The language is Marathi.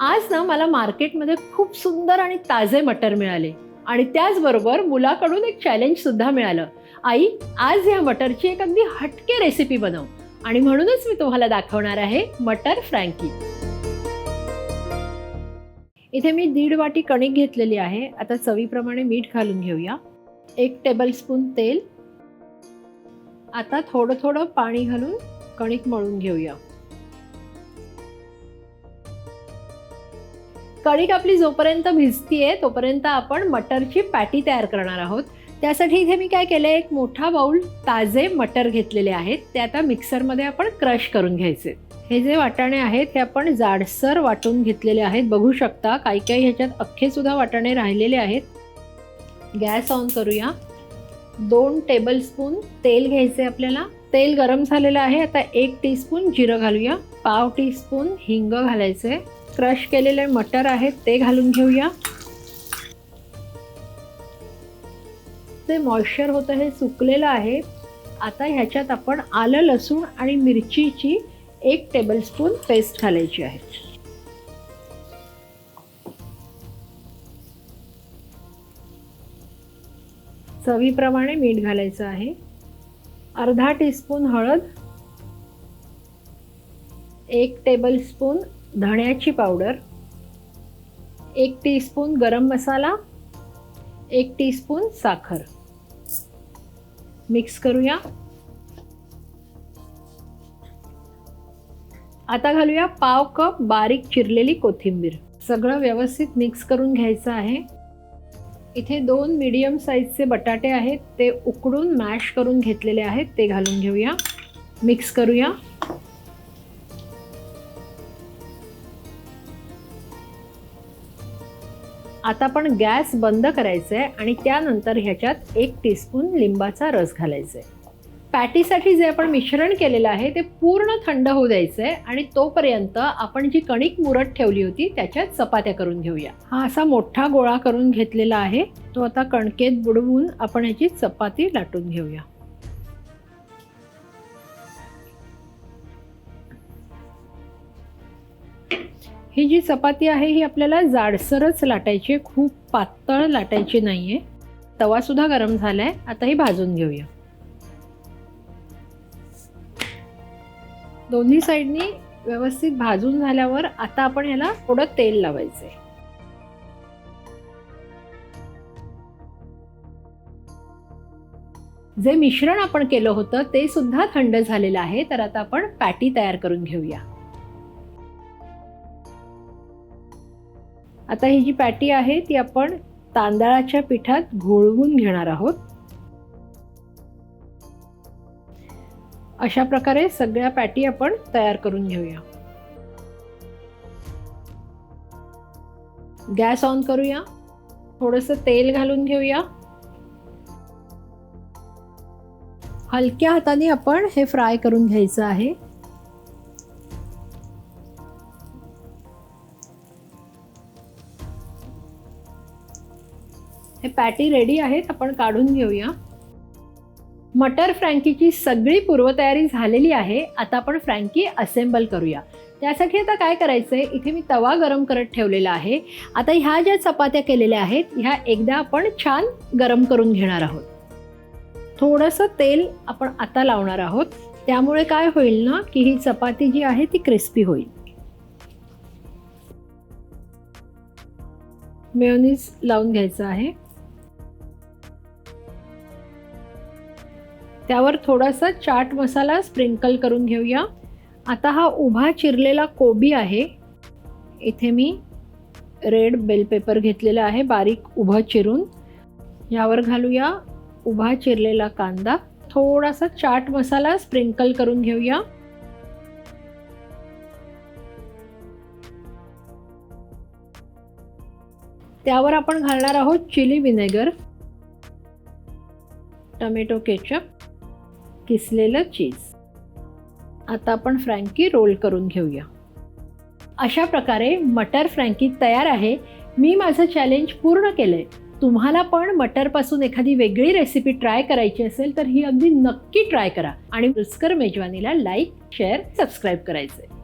आज ना मला मार्केटमध्ये खूप सुंदर आणि ताजे मटर मिळाले आणि त्याचबरोबर मुलाकडून एक चॅलेंज सुद्धा मिळालं. आई, आज या मटरची एक अगदी हटके रेसिपी बनव. आणि म्हणूनच मी तुम्हाला दाखवणार आहे मटर फ्रँकी. इथे मी 1.5 वाटी कणिक घेतलेली आहे. आता चवीप्रमाणे मीठ घालून घेऊया. 1 टेबलस्पून तेल. आता थोडं थोडं पाणी घालून कणिक मळून घेऊया. कणिक आपली जोपर्यंत भिजतीये तोपर्यंत आपण मटरची पॅटी तयार करणार आहोत. त्यासाठी इथे मी काय केले, एक मोठा बाउल ताजे मटर घेतलेले आहेत. ते आता मिक्सरमध्ये आपण क्रश करून घ्यायचे. हे जे वाटाणे आहेत हे आपण जाडसर वाटून घेतलेले आहेत. बघू शकता काही काही ह्याच्यात अख्खे सुद्धा वाटाणे राहिलेले आहेत. गॅस ऑन करूया. 2 टेबलस्पून तेल घ्यायचे आपल्याला. तेल गरम झालेलं आहे. आता 1 टीस्पून जिरं घालूया. पाव टीस्पून हिंग घालायचे. क्रश केलेले मटर आहेत ते घालून घेऊया. ते मॉइश्चर होतं हे सुकलेलं आहे. आता ह्याच्यात आपण आलं, लसूण आणि मिरचीची 1 टेबलस्पून पेस्ट घालायची आहे. चवीप्रमाणे मीठ घालायचं आहे. अर्धा टीस्पून हळद. 1 टेबलस्पून धण्याची पावडर. 1 टीस्पून गरम मसाला. 1 टीस्पून साखर. मिक्स करूया. आता घालूया पाव कप बारीक चिरलेली कोथिंबीर. सगळं व्यवस्थित मिक्स करून घ्यायचं आहे. इथे 2 मीडियम साईजचे बटाटे आहेत. ते उकडून मॅश करून घेतलेले आहेत. ते घालून घेऊया. मिक्स करूया. आता आपण गॅस बंद करायचा आहे आणि त्यानंतर ह्याच्यात 1 टीस्पून लिंबाचा रस घालायचा आहे. पॅटीसाठी जे आपण मिश्रण केलेलं आहे ते पूर्ण थंड होऊ द्यायचं आहे आणि तोपर्यंत आपण जी कणिक मुरत ठेवली होती त्याच्यात चपात्या करून घेऊया. हा असा मोठा गोळा करून घेतलेला आहे. तो आता कणकेत बुडवून आपण ह्याची चपाती लाटून घेऊया. ही जी चपाती आहे ही आपल्याला जाडसरच लाटायची आहे. खूप पातळ लाटायची नाहीये. तवा सुद्धा गरम झालाय. आता ही भाजून घेऊया. दोन्ही साईडनी व्यवस्थित भाजून झाल्यावर आता आपण याला थोडं तेल लावायचे. जे मिश्रण आपण केलं होतं ते सुद्धा थंड झालेलं आहे. तर आता आपण पॅटी तयार करून घेऊया. आता ही जी पॅटी आहे ती आपण तांदळाच्या पिठात घोळवून घेणार आहोत. अशा प्रकारे सगळ्या पॅटी आपण तयार करून घेऊया. गॅस ऑन करूया. थोडंसं तेल घालून घेऊया. हलक्या हाताने आपण हे फ्राय करून घ्यायचं आहे. हे पॅटी रेडी आहेत. आपण काढून घेऊया. मटर फ्रँकीची सगळी पूर्वतयारी झालेली आहे. आता आपण फ्रँकी असेंबल करूया. त्यासाठी आता काय करायचंय, इथे मी तवा गरम करत ठेवलेला आहे. आता ह्या ज्या चपात्या केलेल्या आहेत ह्या एकदा आपण छान गरम करून घेणार आहोत. थोडंसं तेल आपण आता लावणार आहोत. त्यामुळे काय होईल ना की ही चपाती जी आहे ती क्रिस्पी होईल. मेयोनीज लावून घ्यायचं आहे. त्यावर थोडासा चाट मसाला स्प्रिंकल करून घेऊया. आता हा उभा चिरलेला कोबी आहे. इथे मी रेड बेल पेपर घेतलेला आहे बारीक उभं चिरून. यावर घालूया उभा चिरलेला कांदा. थोडासा चाट मसाला स्प्रिंकल करून घेऊया. त्यावर आपण घालणार आहोत चिली विनेगर, टोमॅटो केचप, किसलेलं चीज. आता आपण फ्रँकी रोल करून घेऊया. अशा प्रकारे मटर फ्रँकी तयार आहे. मी माझं चॅलेंज पूर्ण केलंय. तुम्हाला पण मटरपासून एखादी वेगळी रेसिपी ट्राय करायची असेल तर ही अगदी नक्की ट्राय करा आणि रुचकर मेजवानीला लाईक, शेअर, सबस्क्राईब करायचे.